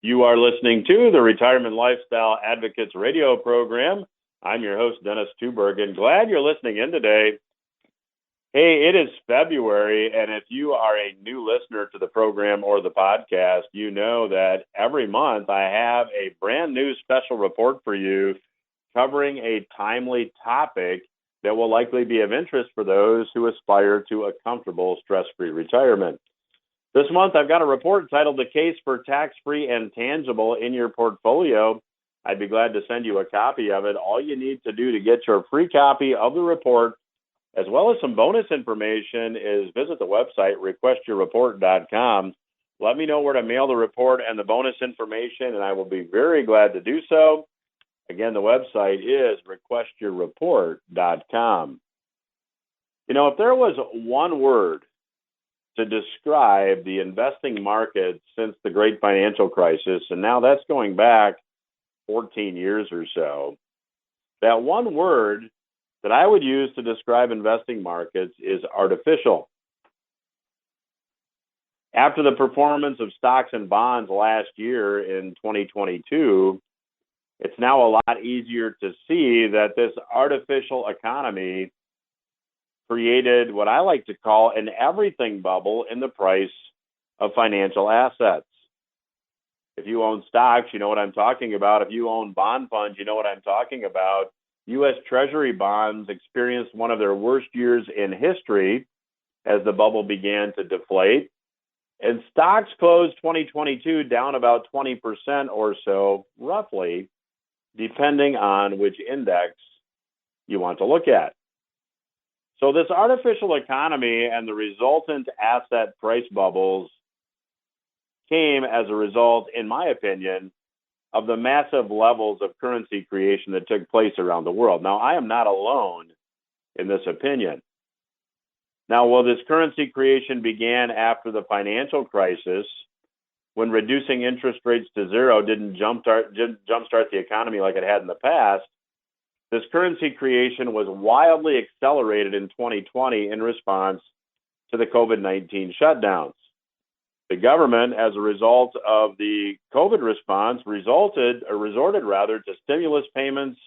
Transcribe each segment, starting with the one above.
You are listening to the Retirement Lifestyle Advocates radio program. I'm your host, Dennis Tuberg, and glad you're listening in today. Hey, it is February, and if you are a new listener to the program or the podcast, you know that every month I have a brand new special report for you covering a timely topic that will likely be of interest for those who aspire to a comfortable, stress-free retirement. This month, I've got a report titled The Case for Tax-Free and Tangible in Your Portfolio. I'd be glad to send you a copy of it. All you need to do to get your free copy of the report, as well as some bonus information, is visit the website, requestyourreport.com. Let me know where to mail the report and the bonus information, and I will be very glad to do so. Again, the website is requestyourreport.com. You know, if there was one word to describe the investing market since the great financial crisis, and now that's going back 14 years or so, that one word that I would use to describe investing markets is artificial. After the performance of stocks and bonds last year in 2022, it's now a lot easier to see that this artificial economy created what I like to call an everything bubble in the price of financial assets. If you own stocks, you know what I'm talking about. If you own bond funds, you know what I'm talking about. U.S. Treasury bonds experienced one of their worst years in history as the bubble began to deflate. And stocks closed 2022 down about 20% or so, roughly, depending on which index you want to look at. So this artificial economy and the resultant asset price bubbles came as a result, in my opinion, of the massive levels of currency creation that took place around the world. Now, I am not alone in this opinion. Now, while this currency creation began after the financial crisis, when reducing interest rates to zero didn't jumpstart the economy like it had in the past, this currency creation was wildly accelerated in 2020 in response to the COVID-19 shutdowns. The government, as a result of the COVID response, resorted to stimulus payments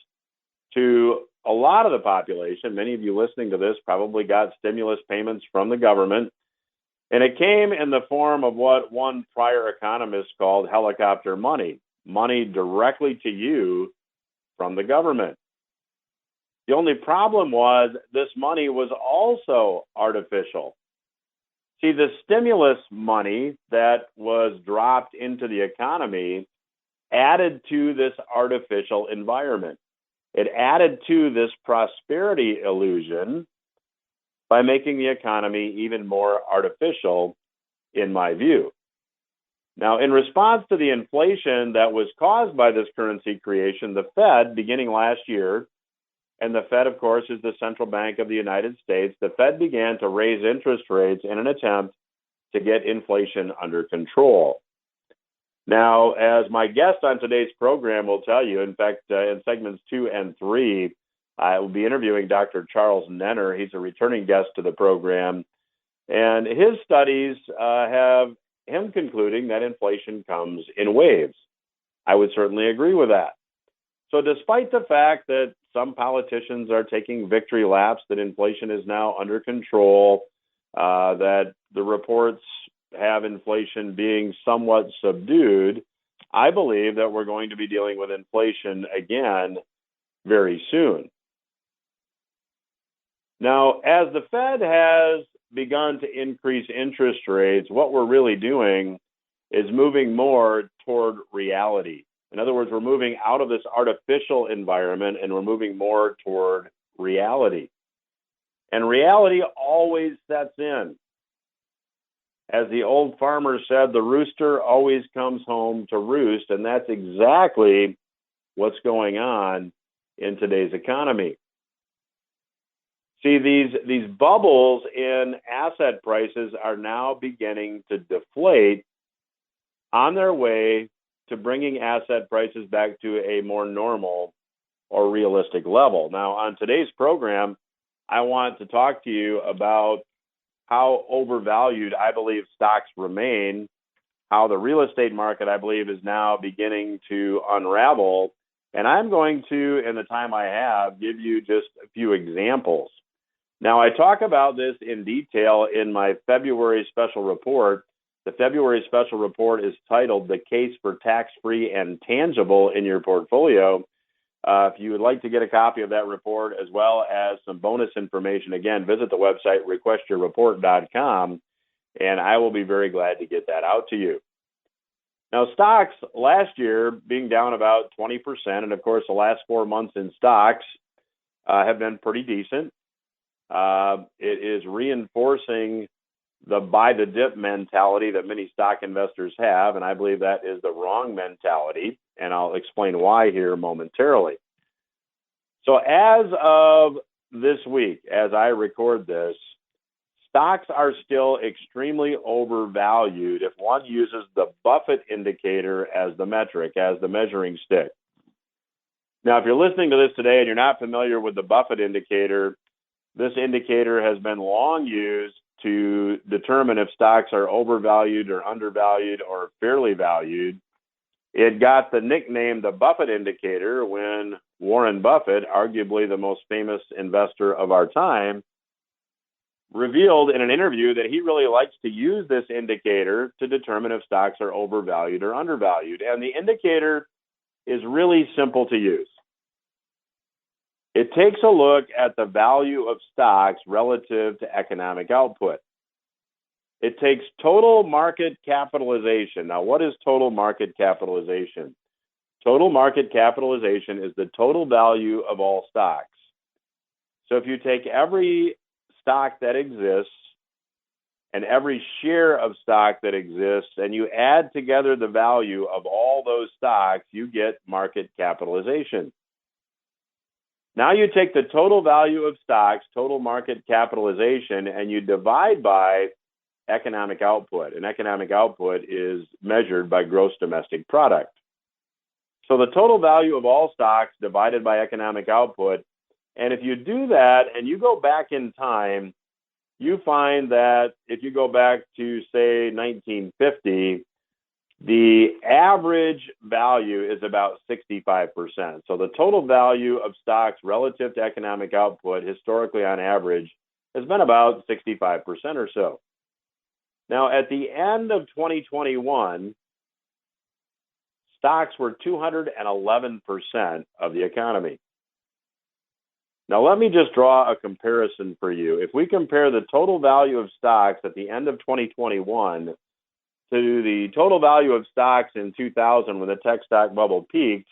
to a lot of the population. Many of you listening to this probably got stimulus payments from the government, and it came in the form of what one prior economist called helicopter money, money directly to you from the government. The only problem was this money was also artificial. See, the stimulus money that was dropped into the economy added to this artificial environment. It added to this prosperity illusion by making the economy even more artificial, in my view. Now, in response to the inflation that was caused by this currency creation, the Fed, beginning last year, and the Fed, of course, is the central bank of the United States, the Fed began to raise interest rates in an attempt to get inflation under control. Now, as my guest on today's program will tell you, in fact, in segments 2 and 3, I will be interviewing Dr. Charles Nenner. He's a returning guest to the program, and his studies have him concluding that inflation comes in waves. I would certainly agree with that. So despite the fact that some politicians are taking victory laps, that inflation is now under control, that the reports have inflation being somewhat subdued, I believe that we're going to be dealing with inflation again very soon. Now, as the Fed has begun to increase interest rates, what we're really doing is moving more toward reality. In other words, we're moving out of this artificial environment and we're moving more toward reality. And reality always sets in. As the old farmer said, the rooster always comes home to roost, and that's exactly what's going on in today's economy. See, these bubbles in asset prices are now beginning to deflate on their way to bringing asset prices back to a more normal or realistic level. Now, on today's program, I want to talk to you about how overvalued I believe stocks remain, how the real estate market, I believe, is now beginning to unravel. And I'm going to, in the time I have, give you just a few examples. Now, I talk about this in detail in my February special report. The February special report is titled "The Case for Tax-Free and Tangible in Your Portfolio." If you would like to get a copy of that report as well as some bonus information, again, visit the website requestyourreport.com, and I will be very glad to get that out to you. Now, stocks last year being down about 20%, and of course, the last 4 months in stocks have been pretty decent. It is reinforcing the buy the dip mentality that many stock investors have, and I believe that is the wrong mentality, and I'll explain why here momentarily. So as of this week, as I record this, stocks are still extremely overvalued if one uses the Buffett indicator as the metric, as the measuring stick. Now, if you're listening to this today and you're not familiar with the Buffett indicator, this indicator has been long used to determine if stocks are overvalued or undervalued or fairly valued. It got the nickname the Buffett indicator when Warren Buffett, arguably the most famous investor of our time, revealed in an interview that he really likes to use this indicator to determine if stocks are overvalued or undervalued. And the indicator is really simple to use. It takes a look at the value of stocks relative to economic output. It takes total market capitalization. Now, what is total market capitalization? Total market capitalization is the total value of all stocks. So if you take every stock that exists and every share of stock that exists and you add together the value of all those stocks, you get market capitalization. Now you take the total value of stocks, total market capitalization, and you divide by economic output. And economic output is measured by gross domestic product. So the total value of all stocks divided by economic output. And if you do that and you go back in time, you find that if you go back to, say, 1950, the average value is about 65%. So the total value of stocks relative to economic output, historically on average, has been about 65% or so. Now, at the end of 2021, stocks were 211% of the economy. Now, let me just draw a comparison for you. If we compare the total value of stocks at the end of 2021 to the total value of stocks in 2000 when the tech stock bubble peaked,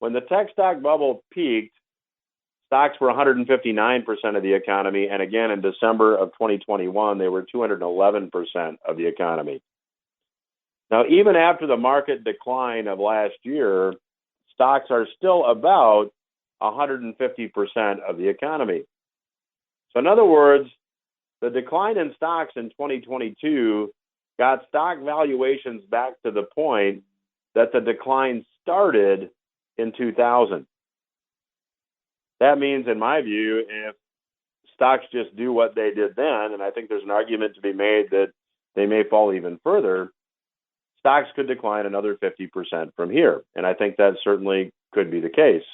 when the tech stock bubble peaked, stocks were 159% of the economy, and again in December of 2021, they were 211% of the economy. Now, even after the market decline of last year, stocks are still about 150% of the economy. So in other words, the decline in stocks in 2022 got stock valuations back to the point that the decline started in 2000. That means, in my view, if stocks just do what they did then, and I think there's an argument to be made that they may fall even further, stocks could decline another 50% from here. And I think that certainly could be the case.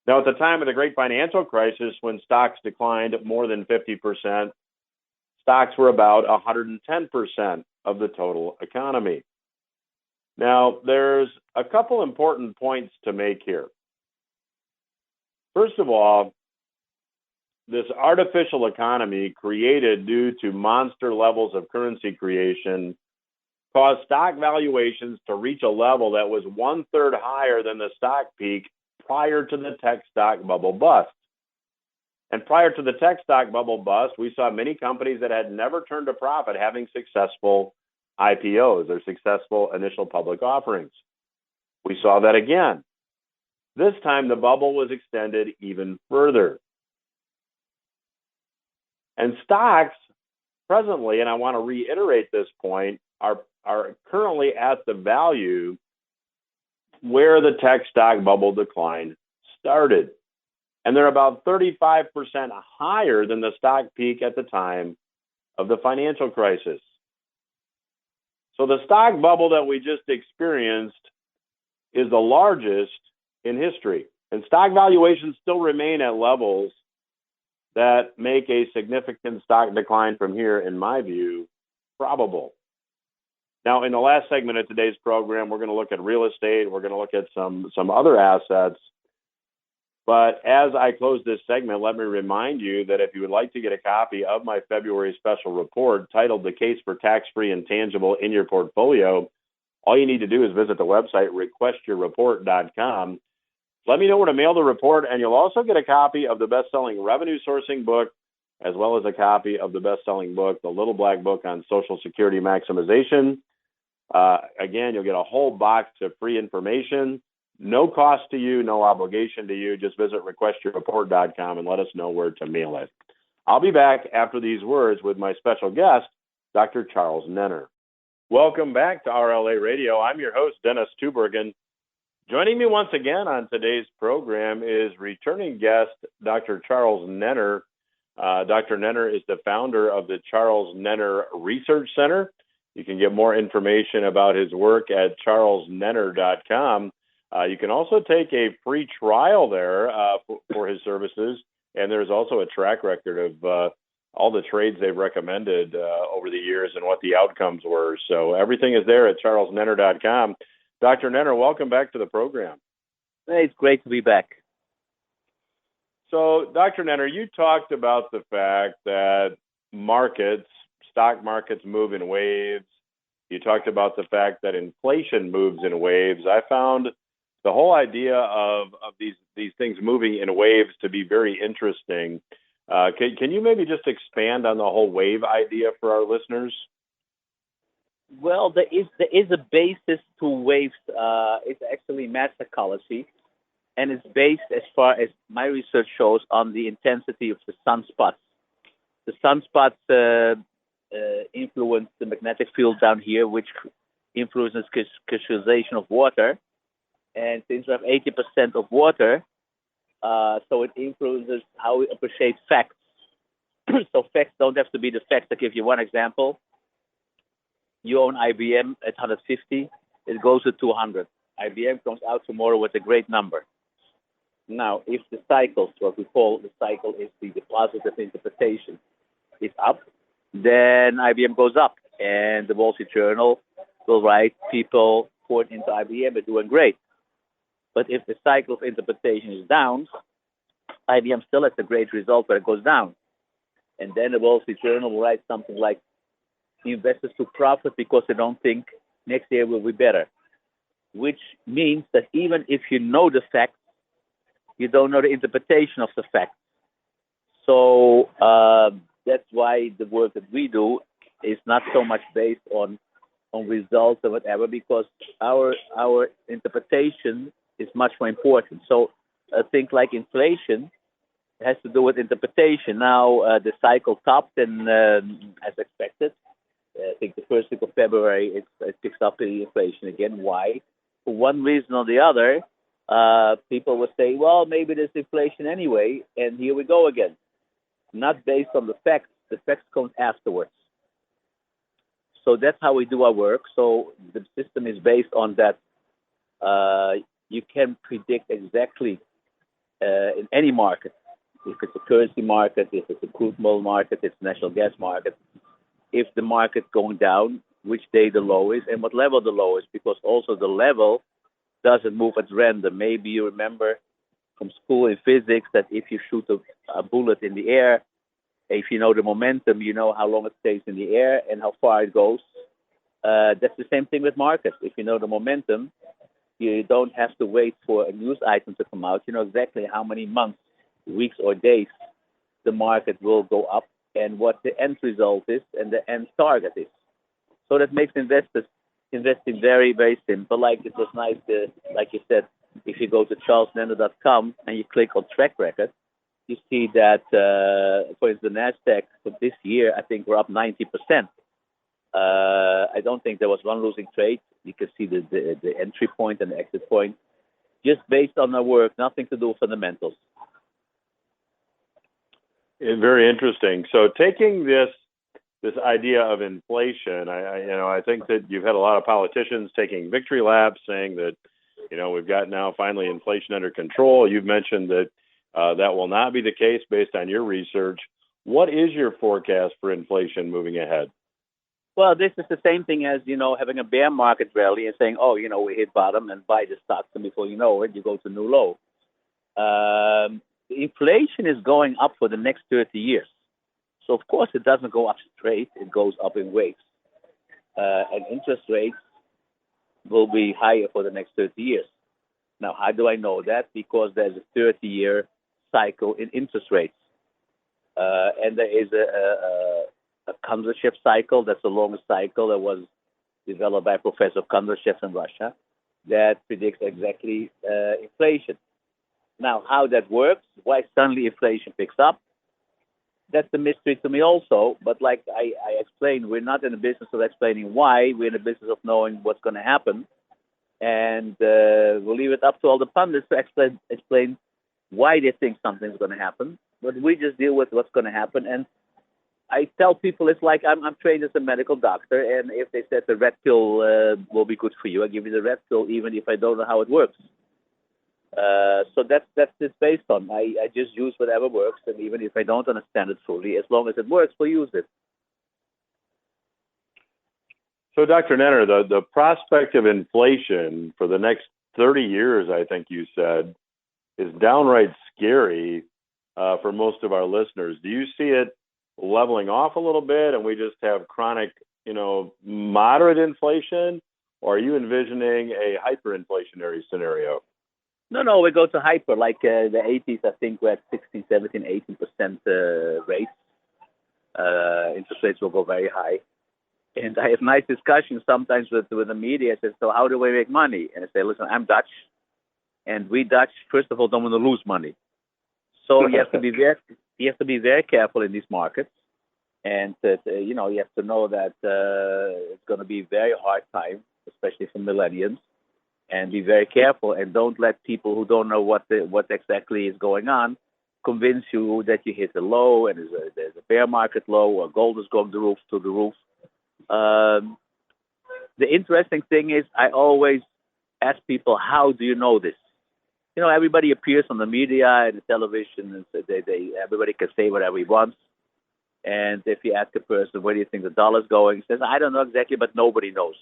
Now, at the time of the great financial crisis, when stocks declined more than 50%, stocks were about 110% of the total economy. Now, there's a couple important points to make here. First of all, this artificial economy created due to monster levels of currency creation caused stock valuations to reach a level that was 1/3 higher than the stock peak prior to the tech stock bubble bust. And prior to the tech stock bubble bust, we saw many companies that had never turned a profit having successful IPOs or successful initial public offerings. We saw that again. This time, the bubble was extended even further. And stocks presently, and I want to reiterate this point, are currently at the value where the tech stock bubble decline started. And they're about 35% higher than the stock peak at the time of the financial crisis. So the stock bubble that we just experienced is the largest in history, and stock valuations still remain at levels that make a significant stock decline from here, in my view, probable. Now, in the last segment of today's program, we're going to look at real estate. We're going to look at some other assets. But as I close this segment, let me remind you that if you would like to get a copy of my February special report titled The Case for Tax-Free and Tangible in Your Portfolio, all you need to do is visit the website requestyourreport.com. Let me know where to mail the report, and you'll also get a copy of the best-selling revenue sourcing book, as well as a copy of the best-selling book, The Little Black Book on Social Security Maximization. Again, you'll get a whole box of free information. No cost to you, no obligation to you. Just visit requestyourreport.com and let us know where to mail it. I'll be back after these words with my special guest, Dr. Charles Nenner. Welcome back to RLA Radio. I'm your host, Dennis Tubergen. Joining me once again on today's program is returning guest, Dr. Charles Nenner. Dr. Nenner is the founder of the Charles Nenner Research Center. You can get more information about his work at charlesnenner.com. You can also take a free trial there for his services, and there's also a track record of all the trades they've recommended over the years and what the outcomes were. So everything is there at charlesnenner.com. Dr. Nenner, welcome back to the program. Hey, it's great to be back. So, Dr. Nenner, you talked about the fact that stock markets move in waves. You talked about the fact that inflation moves in waves. I found the whole idea of these things moving in waves to be very interesting. Can you maybe just expand on the whole wave idea for our listeners? Well, there is a basis to waves. It's actually mass psychology, and it's based, as far as my research shows, on the intensity of the sunspots. The sunspots influence the magnetic field down here, which influences crystallization of water. And since we have 80% of water, so it influences how we appreciate facts. So facts don't have to be the facts. I'll give you one example. You own IBM at 150, it goes to 200. IBM comes out tomorrow with a great number. Now, if the cycles, what we call the cycle is the positive interpretation, is up, then IBM goes up. And the Wall Street Journal will write people poured into IBM are doing great. But if the cycle of interpretation is down, IBM still has a great result, but it goes down. And then the Wall Street Journal will write something like, investors to profit because they don't think next year will be better, which means that even if you know the facts, you don't know the interpretation of the facts. So that's why the work that we do is not so much based on results or whatever, because our interpretation is much more important. So a thing like inflation has to do with interpretation. Now the cycle topped and as expected. I think the first week of February, it picks up the inflation again. Why? For one reason or the other, people will say, well, maybe there's inflation anyway, and here we go again. Not based on the facts. The facts come afterwards. So that's how we do our work. So the system is based on that. You can predict exactly in any market, if it's a currency market, if it's a crude oil market, it's a natural gas market, if the market going down, which day the low is and what level the low is, because also the level doesn't move at random. Maybe you remember from school in physics that if you shoot a bullet in the air, if you know the momentum, you know how long it stays in the air and how far it goes. That's the same thing with markets. If you know the momentum, you don't have to wait for a news item to come out. You know exactly how many months, weeks, or days the market will go up and what the end result is and the end target is. So that makes investing very, very simple. Like it was nice to, like you said, if you go to charlesnenner.com and you click on track record, you see that, for instance, the NASDAQ for this year, I think we're up 90%. I don't think there was one losing trade. You can see the entry point and the exit point, just based on our work, nothing to do with fundamentals. Very interesting. So taking this this idea of inflation. I think that you've had a lot of politicians taking victory laps, saying that we've got now finally inflation under control. You've mentioned that that will not be the case based on your research. What is your forecast for inflation moving ahead? Well, this is the same thing as, having a bear market rally and saying, oh, we hit bottom and buy the stocks, and before you know it, you go to new low. Inflation is going up for the next 30 years. So, of course, it doesn't go up straight. It goes up in waves. And interest rates will be higher for the next 30 years. Now, how do I know that? Because there's a 30-year cycle in interest rates. And there is a Kondratyev cycle. That's the longest cycle that was developed by Professor Kondratyev in Russia that predicts exactly inflation. Now, how that works, why suddenly inflation picks up, that's a mystery to me also. But like I explained, we're not in the business of explaining why. We're in the business of knowing what's going to happen. And we'll leave it up to all the pundits to explain why they think something's going to happen. But we just deal with what's going to happen. And I tell people it's like I'm trained as a medical doctor, and if they said the red pill will be good for you, I give you the red pill even if I don't know how it works. So that's it's based on. I just use whatever works, and even if I don't understand it fully, as long as it works, we'll use it. So, Dr. Nenner, the prospect of inflation for the next 30 years, I think you said, is downright scary for most of our listeners. Do you see it leveling off a little bit and we just have chronic, moderate inflation, or are you envisioning a hyperinflationary scenario? No, we go to hyper. Like the 80s, I think we're at 16, 17, 18% rates. Interest rates will go very high. And I have nice discussions sometimes with the media. I say, so how do we make money? And I say, listen, I'm Dutch. And we Dutch, first of all, don't want to lose money. So you have to be very careful in these markets. And, you have to know that it's going to be a very hard time, especially for millennials. And be very careful and don't let people who don't know what exactly is going on convince you that you hit a low and there's a bear market low or gold is going to the roof. The interesting thing is I always ask people, how do you know this? Everybody appears on the media and the television, and everybody can say whatever he wants. And if you ask a person, where do you think the dollar's going? He says, I don't know exactly, but nobody knows.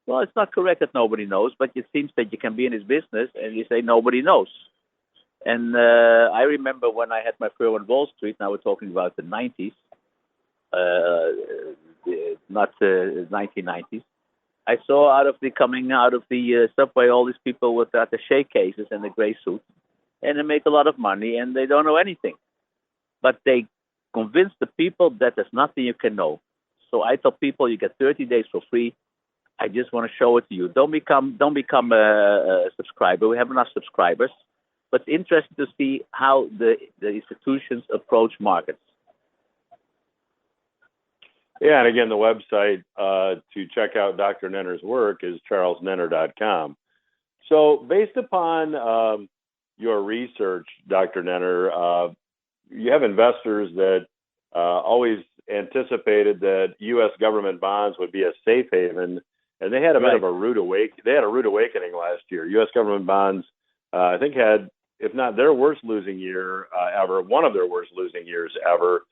Well, it's not correct that nobody knows, but it seems that you can be in this business and you say nobody knows. And I remember when I had my firm on Wall Street, now we're talking about the 90s, not the 1990s. I saw coming out of the subway all these people with attaché cases and the gray suits, and they make a lot of money and they don't know anything. But they convince the people that there's nothing you can know. So I tell people you get 30 days for free. I just want to show it to you. Don't become a subscriber. We have enough subscribers. But it's interesting to see how the institutions approach markets. Yeah, and again, the website to check out Dr. Nenner's work is charlesnenner.com. So based upon your research, Dr. Nenner, you have investors that always anticipated that U.S. government bonds would be a safe haven, and they had a bit of a rude awakening. They had a rude awakening last year. U.S. government bonds, I think, had, if not their worst losing year ever, one of their worst losing years ever.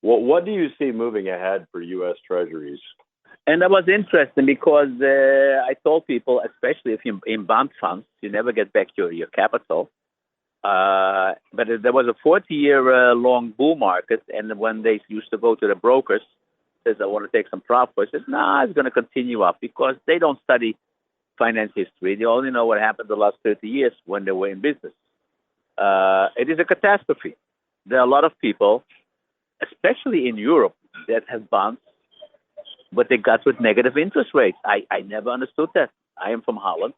What do you see moving ahead for U.S. Treasuries? And that was interesting because I told people, especially if you're in bond funds, you never get back your capital. But there was a 40-year long bull market, and when they used to go to the brokers, says, I want to take some profit, I says, it's going to continue up because they don't study finance history. They only know what happened the last 30 years when they were in business. It is a catastrophe. There are a lot of people, especially in Europe, that have bonds, but they got with negative interest rates. I never understood that. I am from Holland.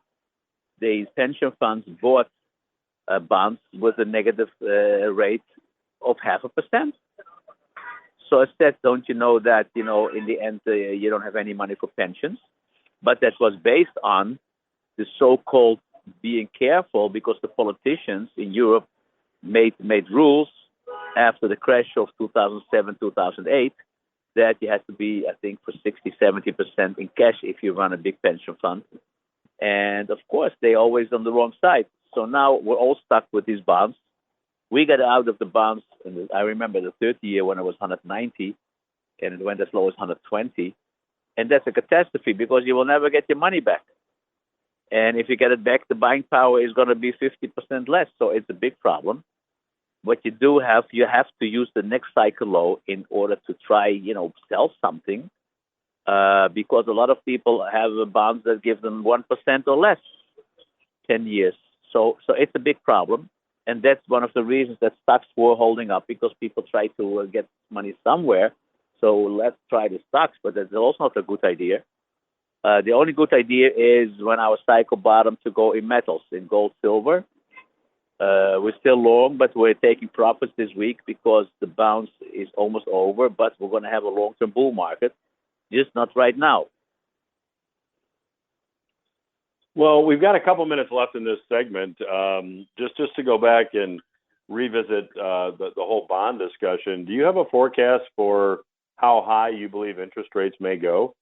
The pension funds bought bonds with a negative rate of 0.5%. So I said, don't you know that, in the end, you don't have any money for pensions? But that was based on the so-called being careful because the politicians in Europe made rules after the crash of 2007, 2008, that, you have to be, I think, for 60, 70% in cash if you run a big pension fund. And of course, they're always on the wrong side. So now we're all stuck with these bonds. We got out of the bonds, and I remember the 30 year when it was 190, and it went as low as 120. And that's a catastrophe because you will never get your money back. And if you get it back, the buying power is going to be 50% less. So it's a big problem. What you have to use the next cycle low in order to try, sell something, because a lot of people have bonds that give them 1% or less, 10 years. So it's a big problem, and that's one of the reasons that stocks were holding up, because people try to get money somewhere. So let's try the stocks, but that's also not a good idea. The only good idea is when our cycle bottom to go in metals, in gold, silver. We're still long, but we're taking profits this week because the bounce is almost over, but we're going to have a long-term bull market, just not right now. Well, we've got a couple minutes left in this segment. Just to go back and revisit the whole bond discussion, do you have a forecast for how high you believe interest rates may go?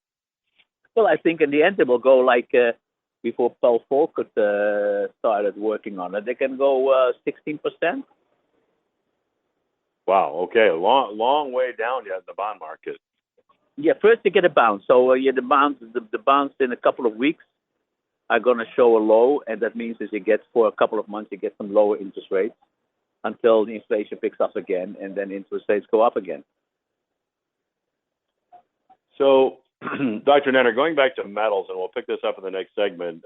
Well, I think in the end it will go like before Paul Volcker started working on it. They can go 16%. Wow. Okay. Long way down yet in the bond market. Yeah. First you get a bounce. So the bounce in a couple of weeks are going to show a low, and that means that you get for a couple of months you get some lower interest rates until the inflation picks up again, and then interest rates go up again. So, Dr. Nenner, going back to metals, and we'll pick this up in the next segment,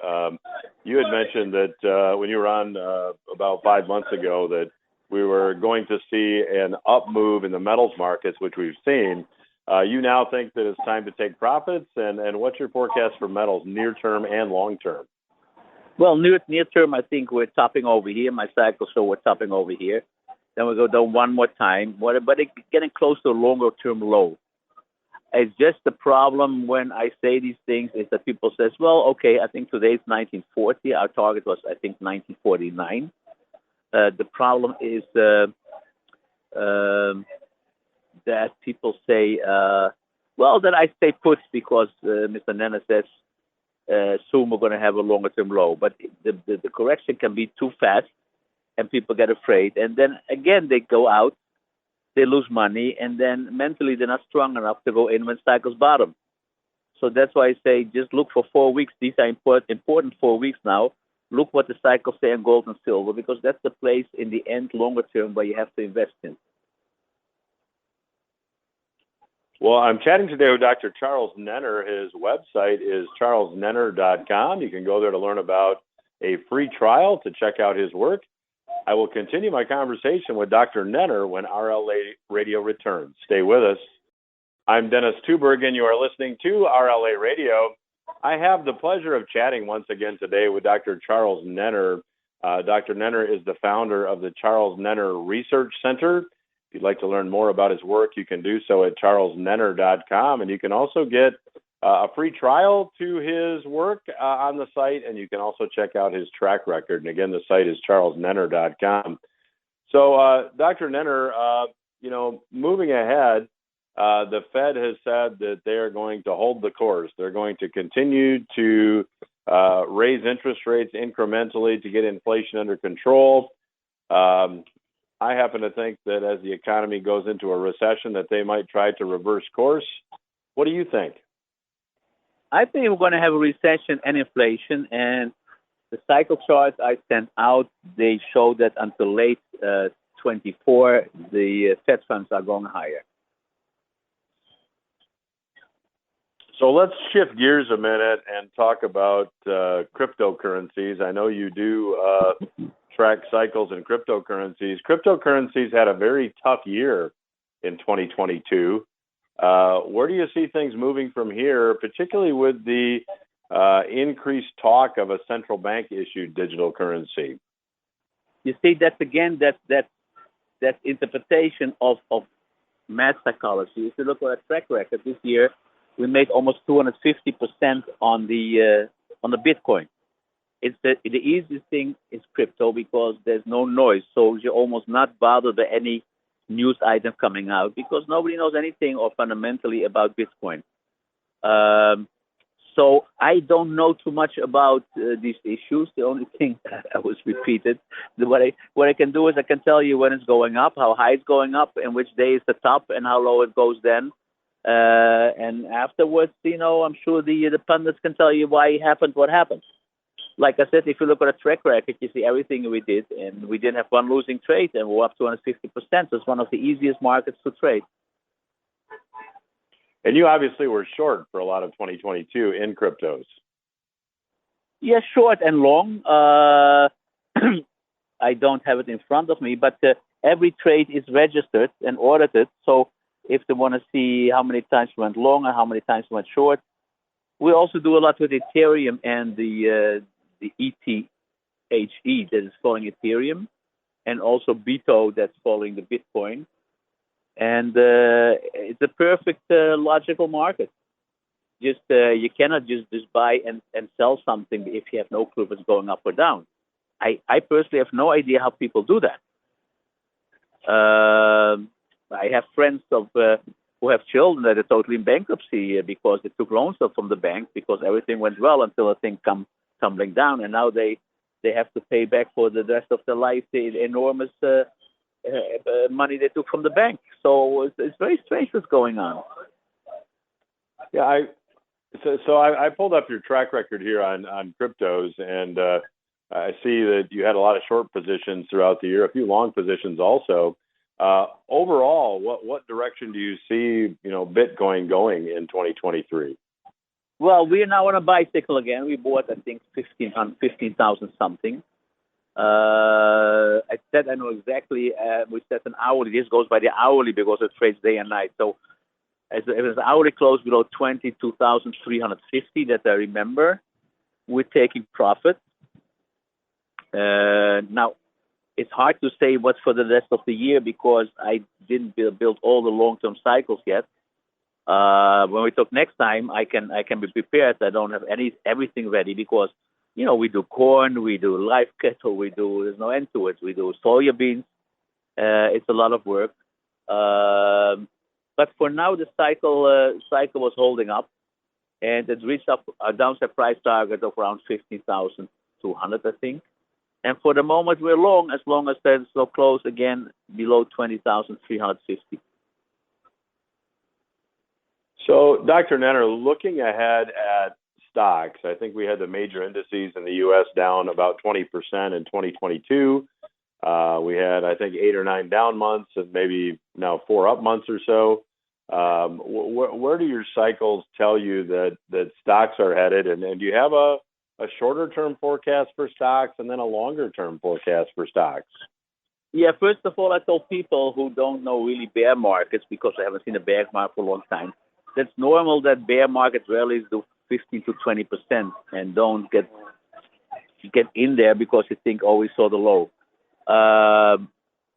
you had mentioned that when you were on about 5 months ago that we were going to see an up move in the metals markets, which we've seen. You now think that it's time to take profits, and what's your forecast for metals, near term and long term? Well, near term, I think we're topping over here. My cycle show we're topping over here. Then we go down one more time, but it's getting close to a longer term low. It's just the problem when I say these things is that people says, well, okay, I think today's 1940. Our target was, I think, 1949. The problem is that people say, that I stay put because Mr. Nenner says soon we're going to have a longer term low. But the correction can be too fast, and people get afraid. And then again, they go out. They lose money, and then mentally they're not strong enough to go in when cycles bottom. So that's why I say just look for 4 weeks. These are important 4 weeks now. Look what the cycles say in gold and silver, because that's the place in the end, longer term, where you have to invest in. Well, I'm chatting today with Dr. Charles Nenner. His website is charlesnenner.com. You can go there to learn about a free trial to check out his work. I will continue my conversation with Dr. Nenner when RLA Radio returns. Stay with us. I'm Dennis Tuberg, and you are listening to RLA Radio. I have the pleasure of chatting once again today with Dr. Charles Nenner. Dr. Nenner is the founder of the Charles Nenner Research Center. If you'd like to learn more about his work, you can do so at charlesnenner.com, and you can also get a free trial to his work on the site, and you can also check out his track record. And again, the site is charlesnenner.com. So, Dr. Nenner, moving ahead, the Fed has said that they are going to hold the course. They're going to continue to raise interest rates incrementally to get inflation under control. I happen to think that as the economy goes into a recession, that they might try to reverse course. What do you think? I think we're going to have a recession and inflation, and the cycle charts I sent out, they show that until late 24, the Fed funds are going higher. So let's shift gears a minute and talk about cryptocurrencies. I know you do track cycles in cryptocurrencies. Cryptocurrencies had a very tough year in 2022. Where do you see things moving from here, particularly with the increased talk of a central bank issued digital currency? You see, that's again that interpretation of math psychology. If you look at our track record this year, we made almost 250% on the Bitcoin. It's the easiest thing is crypto because there's no noise, so you're almost not bothered by any news item coming out because nobody knows anything or fundamentally about Bitcoin. Um, so I don't know too much about these issues. The only thing I was repeated, what I can do is I can tell you when it's going up, how high it's going up, and which day is the top, and how low it goes then. And afterwards, I'm sure the pundits can tell you why it happened, what happened. Like I said, if you look at a track record, you see everything we did, and we didn't have one losing trade, and we're up 250%. It's one of the easiest markets to trade. And you obviously were short for a lot of 2022 in cryptos. Yeah, short and long. I don't have it in front of me, but every trade is registered and audited. So if they want to see how many times we went long and how many times we went short, we also do a lot with Ethereum and the ETHE that is following Ethereum, and also BITO that's following the Bitcoin. And it's a perfect logical market. Just you cannot just buy and sell something if you have no clue if it's going up or down. I personally have no idea how people do that. I have friends who have children that are totally in bankruptcy because they took loans from the bank because everything went well until the thing come tumbling down, and now they have to pay back for the rest of their life the enormous money they took from the bank. So it's very strange what's going on. Yeah, I pulled up your track record here on cryptos, and I see that you had a lot of short positions throughout the year, a few long positions also. Overall, what direction do you see Bitcoin going in 2023? Well, we are now on a bicycle again. We bought, I think, 15,000 something. I know exactly. We set an hourly. This goes by the hourly because it trades day and night. So if it's an hourly close below 22,350 that I remember, we're taking profit. Now, it's hard to say what's for the rest of the year because I didn't build all the long-term cycles yet. When we talk next time, I can be prepared. I don't have everything ready because we do corn, we do live cattle, there's no end to it. We do soya beans. It's a lot of work. But for now, the cycle was holding up, and it reached up a downside price target of around 15,200, I think. And for the moment, we're long as there's no close again below 20,350. So, Dr. Nenner, looking ahead at stocks, I think we had the major indices in the U.S. down about 20% in 2022. We had, I think, 8 or 9 down months and maybe now 4 up months or so. Where do your cycles tell you that stocks are headed? And do you have a shorter-term forecast for stocks and then a longer-term forecast for stocks? Yeah, first of all, I told people who don't know really bear markets because I haven't seen a bear market for a long time. That's normal that bear market rallies do 15 to 20% and don't get in there because you think, oh, we saw the low.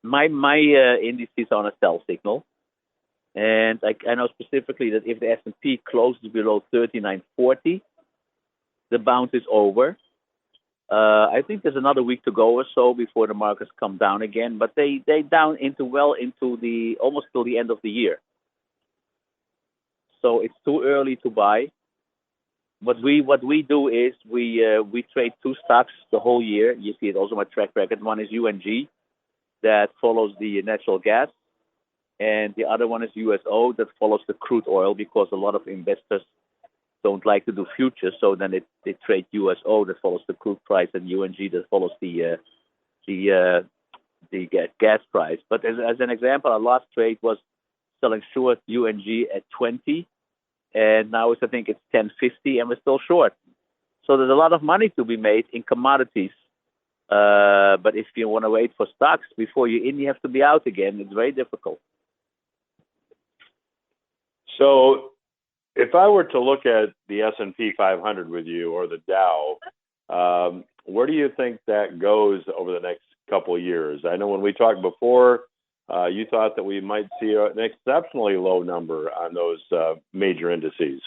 My indices are on a sell signal, and I know specifically that if the S&P closes below 3940, the bounce is over. I think there's another week to go or so before the markets come down again, but they down into the almost till the end of the year. So it's too early to buy. What we do is we trade 2 stocks the whole year. You see it also in my track record. One is UNG that follows the natural gas, and the other one is USO that follows the crude oil because a lot of investors don't like to do futures, so then they trade USO that follows the crude price and UNG that follows the gas price. But as an example, our last trade was selling short UNG at 20, and now I think it's 10.50, and we're still short. So there's a lot of money to be made in commodities. But if you want to wait for stocks before you're in, you have to be out again. It's very difficult. So if I were to look at the S&P 500 with you or the Dow, where do you think that goes over the next couple of years? I know when we talked before, you thought that we might see an exceptionally low number on those major indices.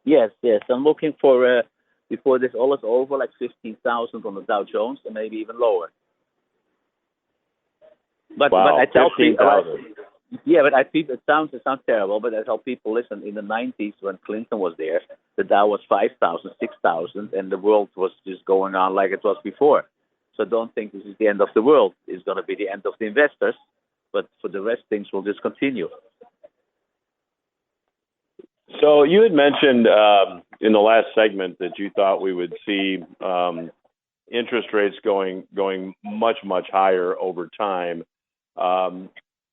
Yes. I'm looking for, before this all is over, like 15,000 on the Dow Jones and maybe even lower. But Wow, I tell people, 15,000. yeah, but I people it sounds terrible, but I tell people, listen, in the '90s when Clinton was there, the Dow was 5,000, 6,000, and the world was just going on like it was before. So don't think this is the end of the world. It's going to be the end of the investors, but for the rest, things will just continue. So you had mentioned in the last segment that you thought we would see interest rates going much higher over time. Um,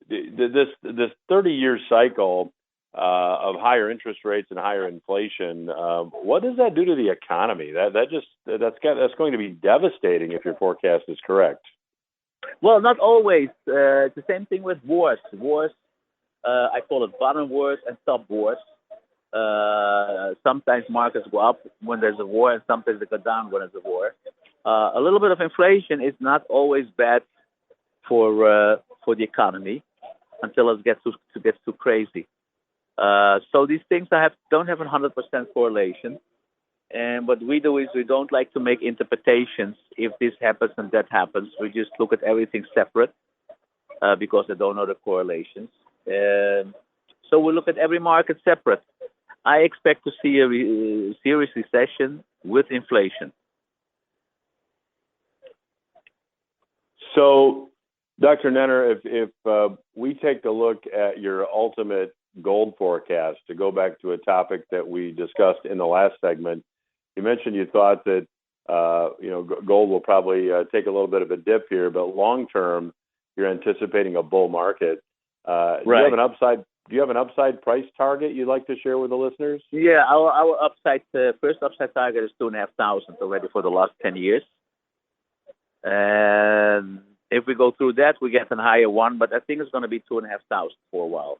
this 30-year cycle of higher interest rates and higher inflation, what does that do to the economy? That's going to be devastating if your forecast is correct. Well, not always. It's the same thing with wars. Wars, I call it bottom wars and top wars. Sometimes markets go up when there's a war, and sometimes they go down when there's a war. A little bit of inflation is not always bad for the economy until it gets too crazy. So these things don't have a 100% correlation. And what we do is we don't like to make interpretations if this happens and that happens. We just look at everything separate because I don't know the correlations. So we look at every market separate. I expect to see a serious recession with inflation. So, Dr. Nenner, if we take a look at your ultimate gold forecast, to go back to a topic that we discussed in the last segment, you mentioned you thought that gold will probably take a little bit of a dip here, but long term, you're anticipating a bull market. Right. Do you have an upside price target you'd like to share with the listeners? Yeah, our first upside target is 2,500 already for the last 10 years. And if we go through that, we get a higher one, but I think it's going to be 2,500 for a while.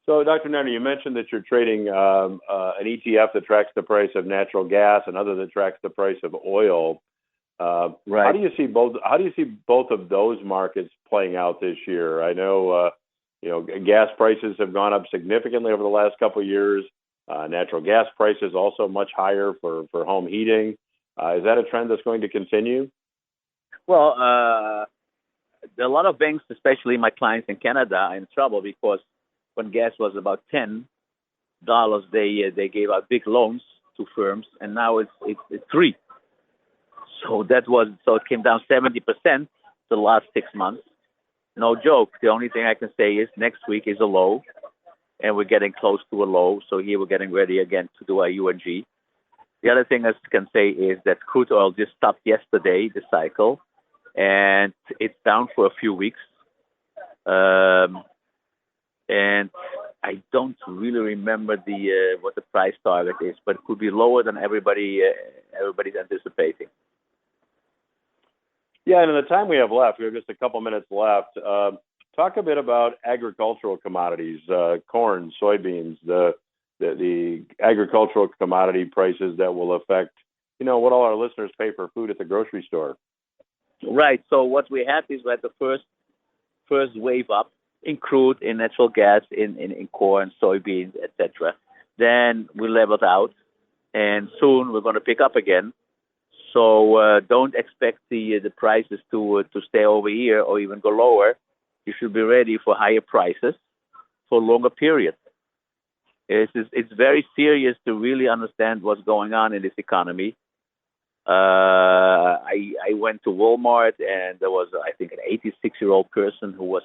So, Dr. Nenner, you mentioned that you're trading an ETF that tracks the price of natural gas, another that tracks the price of oil. Right. How do you see both of those markets playing out this year? I know gas prices have gone up significantly over the last couple of years. Natural gas prices also much higher for home heating. Is that a trend that's going to continue? Well, a lot of banks, especially my clients in Canada, are in trouble because when gas was about $10, they gave out big loans to firms, and now it's $3. So it came down 70% the last 6 months. No joke. The only thing I can say is next week is a low, and we're getting close to a low. So here we're getting ready again to do our UNG. The other thing I can say is that crude oil just stopped yesterday, the cycle, and it's down for a few weeks. And I don't really remember what the price target is, but it could be lower than everybody's anticipating. Yeah, and in the time we have left, we have just a couple minutes left. Talk a bit about agricultural commodities, corn, soybeans, the agricultural commodity prices that will affect, what all our listeners pay for food at the grocery store. Right. So what we had is we had the first wave up in crude, in natural gas, in corn, soybeans, etc. Then we leveled out, and soon we're going to pick up again. So don't expect the prices to stay over here or even go lower. You should be ready for higher prices for a longer period. It's very serious to really understand what's going on in this economy. I went to Walmart, and there was, I think, an 86-year-old person who was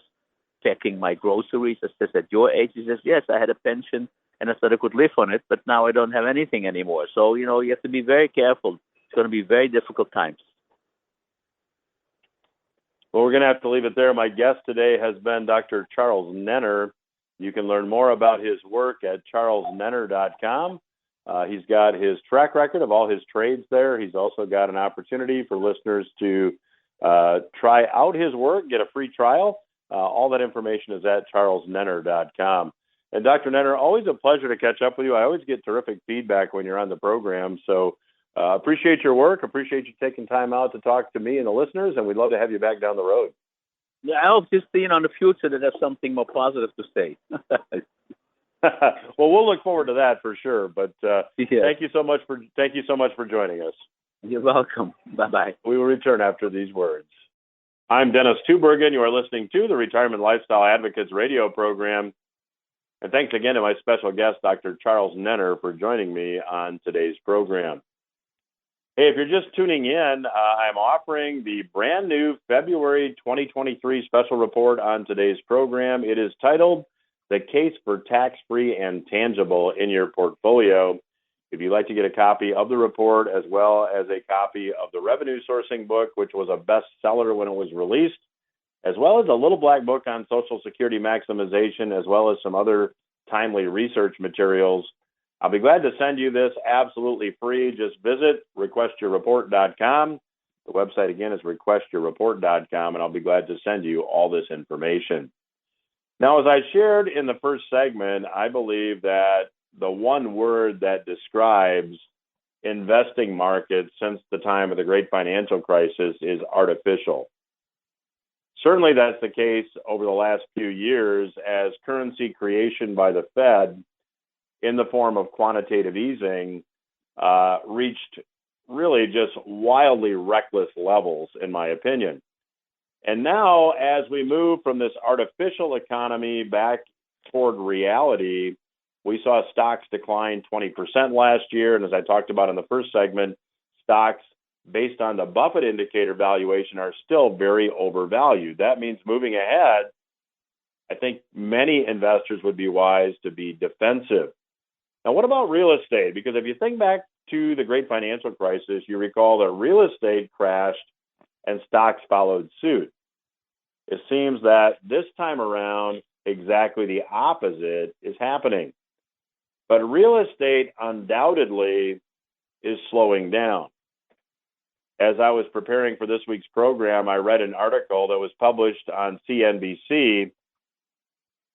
packing my groceries. I said, at your age? He says, yes, I had a pension, and I thought I could live on it, but now I don't have anything anymore. So, you have to be very careful. It's going to be very difficult times. Well, we're going to have to leave it there. My guest today has been Dr. Charles Nenner. You can learn more about his work at charlesnenner.com. He's got his track record of all his trades there. He's also got an opportunity for listeners to try out his work, get a free trial. All that information is at charlesnenner.com. And Dr. Nenner, always a pleasure to catch up with you. I always get terrific feedback when you're on the program. So appreciate your work. Appreciate you taking time out to talk to me and the listeners, and we'd love to have you back down the road. Yeah, I hope just in the future that there's something more positive to say. Well, we'll look forward to that for sure. But yes. thank you so much for joining us. You're welcome. Bye-bye. We will return after these words. I'm Dennis Tubergen. You are listening to the Retirement Lifestyle Advocates radio program. And thanks again to my special guest, Dr. Charles Nenner, for joining me on today's program. Hey, if you're just tuning in, I'm offering the brand new February 2023 special report on today's program. It is titled The Case for Tax-Free and Tangible in Your Portfolio. If you'd like to get a copy of the report as well as a copy of the revenue sourcing book, which was a bestseller when it was released, as well as a little black book on Social Security maximization, as well as some other timely research materials, I'll be glad to send you this absolutely free. Just visit requestyourreport.com. The website again is requestyourreport.com, and I'll be glad to send you all this information. Now, as I shared in the first segment, I believe that the one word that describes investing markets since the time of the great financial crisis is artificial. Certainly that's the case over the last few years as currency creation by the Fed in the form of quantitative easing reached really just wildly reckless levels, in my opinion. And now, as we move from this artificial economy back toward reality, we saw stocks decline 20% last year. And as I talked about in the first segment, stocks based on the Buffett indicator valuation are still very overvalued. That means moving ahead, I think many investors would be wise to be defensive. Now, what about real estate? Because if you think back to the great financial crisis, you recall that real estate crashed and stocks followed suit. It seems that this time around, exactly the opposite is happening. But real estate undoubtedly is slowing down. As I was preparing for this week's program, I read an article that was published on CNBC.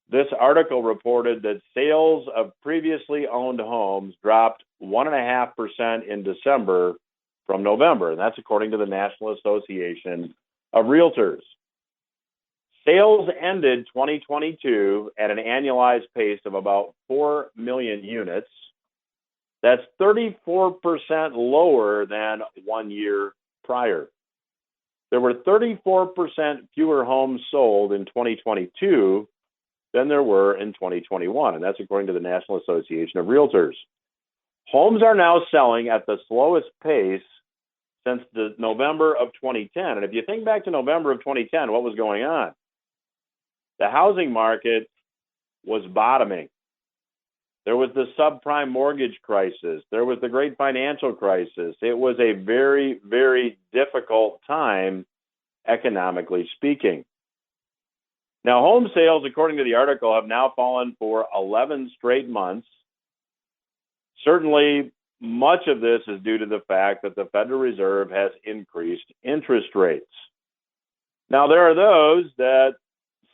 This article reported that sales of previously owned homes dropped 1.5% in December from November, and that's according to the National Association of Realtors. Sales ended 2022 at an annualized pace of about 4 million units. That's 34% lower than 1 year prior. There were 34% fewer homes sold in 2022 than there were in 2021, and that's according to the National Association of Realtors. Homes are now selling at the slowest pace since the November of 2010. And if you think back to November of 2010, what was going on? The housing market was bottoming. There was the subprime mortgage crisis. There was the great financial crisis. It was a very, very difficult time, economically speaking. Now, home sales, according to the article, have now fallen for 11 straight months. Certainly, much of this is due to the fact that the Federal Reserve has increased interest rates. Now, there are those that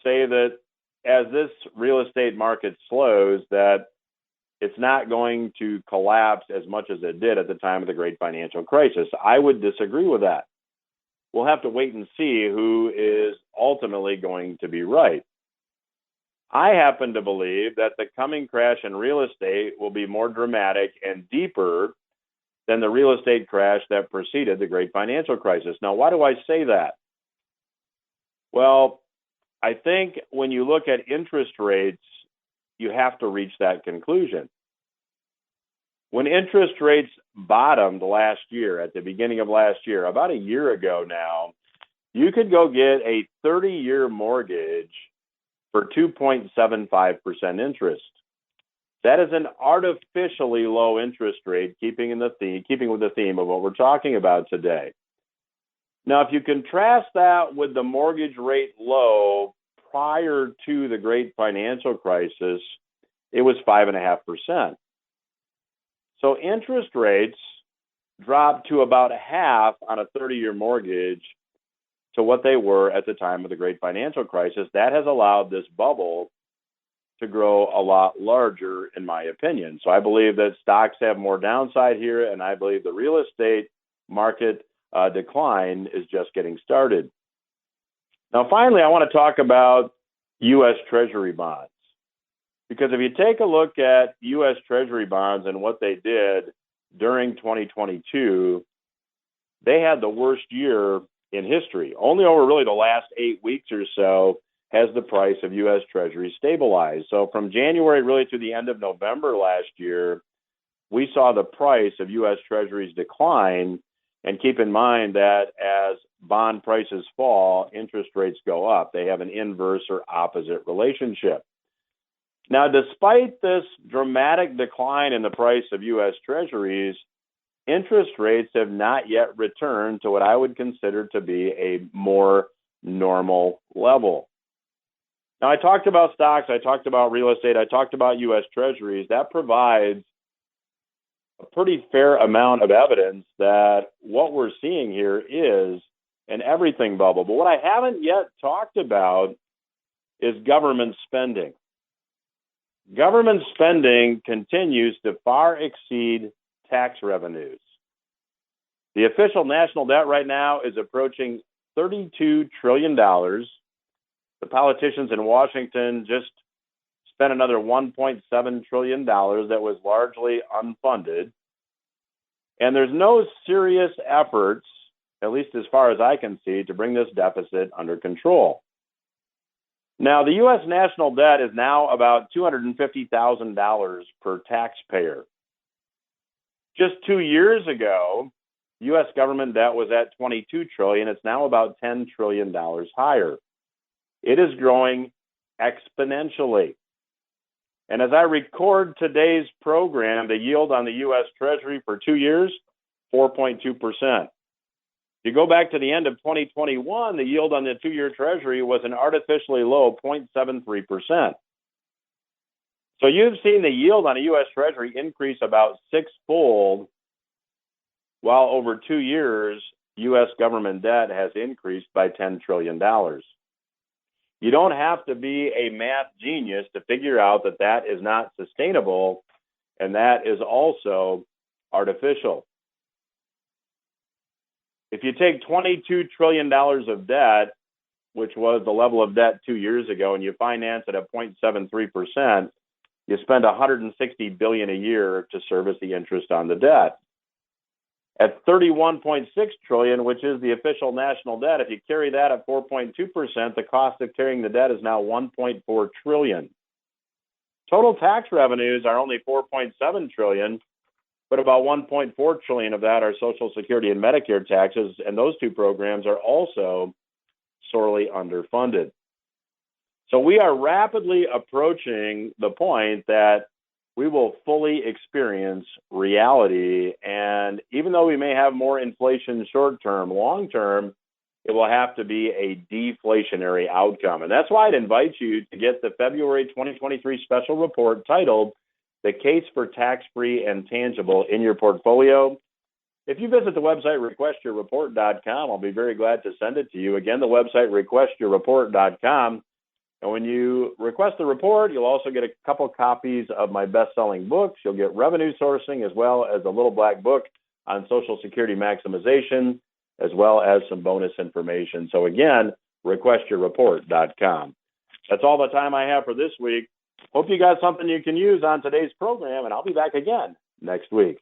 say that as this real estate market slows, that it's not going to collapse as much as it did at the time of the great financial crisis. I would disagree with that. We'll have to wait and see who is ultimately going to be right. I happen to believe that the coming crash in real estate will be more dramatic and deeper than the real estate crash that preceded the great financial crisis. Now, why do I say that? Well, I think when you look at interest rates, you have to reach that conclusion. When interest rates bottomed last year, at the beginning of last year, about a year ago now, you could go get a 30-year mortgage for 2.75% interest. That is an artificially low interest rate, keeping with the theme of what we're talking about today. Now, if you contrast that with the mortgage rate low prior to the great financial crisis, it was 5.5%. So interest rates dropped to about half on a 30-year mortgage to what they were at the time of the great financial crisis. That has allowed this bubble to grow a lot larger, in my opinion. So I believe that stocks have more downside here, and I believe the real estate market decline is just getting started. Now, finally, I want to talk about U.S. Treasury bonds. Because if you take a look at U.S. Treasury bonds and what they did during 2022, they had the worst year in history. Only over really the last 8 weeks or so has the price of U.S. Treasuries stabilized. So from January really to the end of November last year, we saw the price of U.S. Treasuries decline. And keep in mind that as bond prices fall, interest rates go up. They have an inverse or opposite relationship. Now, despite this dramatic decline in the price of U.S. Treasuries, interest rates have not yet returned to what I would consider to be a more normal level. Now, I talked about stocks, I talked about real estate, I talked about U.S. Treasuries. That provides a pretty fair amount of evidence that what we're seeing here is an everything bubble. But what I haven't yet talked about is government spending. Government spending continues to far exceed tax revenues. The official national debt right now is approaching $32 trillion. The politicians in Washington just spent another $1.7 trillion that was largely unfunded. And there's no serious efforts, at least as far as I can see, to bring this deficit under control. Now, the U.S. national debt is now about $250,000 per taxpayer. Just 2 years ago, U.S. government debt was at $22 trillion. It's now about $10 trillion higher. It is growing exponentially. And as I record today's program, the yield on the U.S. Treasury for 2 years, 4.2%. You go back to the end of 2021, the yield on the 2-year Treasury was an artificially low 0.73%. So you've seen the yield on a U.S. Treasury increase about sixfold, while over 2 years, U.S. government debt has increased by $10 trillion. You don't have to be a math genius to figure out that that is not sustainable, and that is also artificial. If you take $22 trillion of debt, which was the level of debt 2 years ago, and you finance it at 0.73%, you spend $160 billion a year to service the interest on the debt. At $31.6 trillion, which is the official national debt, if you carry that at 4.2%, the cost of carrying the debt is now $1.4 trillion. Total tax revenues are only $4.7 trillion, but about $1.4 trillion of that are Social Security and Medicare taxes, and those two programs are also sorely underfunded. So we are rapidly approaching the point that we will fully experience reality, and even though we may have more inflation short term, long term, it will have to be a deflationary outcome. And that's why I'd invite you to get the February 2023 special report titled The Case for Tax-Free and Tangible in Your Portfolio. If you visit the website requestyourreport.com, I'll be very glad to send it to you. Again, the website requestyourreport.com. And when you request the report, you'll also get a couple copies of my best-selling books. You'll get revenue sourcing as well as a little black book on Social Security maximization, as well as some bonus information. So again, requestyourreport.com. That's all the time I have for this week. Hope you got something you can use on today's program, and I'll be back again next week.